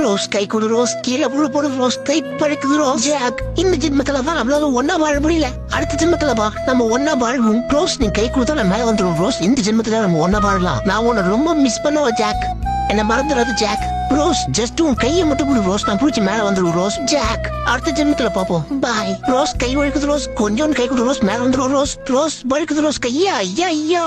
Rose கை கொடு rose, கீழே புழு போடு ரோஸ், கை பழக்குது ரோஸ். ஜாக், இந்த ஜென்மத்துல தான் நம்மளால ஒன்னா வாழ முடியல, அடுத்த ஜென்மத்துல வா நம்ம ஒன்னா வாழவும். ரோஸ் நீ கை கொடுத்தா நான் மேல வந்துடும் ரோஸ். இந்த ஜென்மத்துல நம்ம ஒன்னா வாழலாம். நான் உன்னை ரொம்ப மிஸ் பண்ணுவேன் ஜாக், என்ன மறந்துடாது ஜாக். ரோஸ் ஜஸ்ட் உன் கையை மட்டும் கொடு ரோஸ், நான் பிடிச்சி மேல வந்துடும் ரோஸ். ஜாக், அடுத்த ஜென்மத்துல பாப்போம். பாய் ரோஸ். கை வழுக்குது ரோஸ், கொஞ்சம் கை கொடு ரோஸ், மேல வந்துடும் ரோஸ். ரோஸ் வழுக்குது ரோஸ் கையா. ஐயா ஐயா.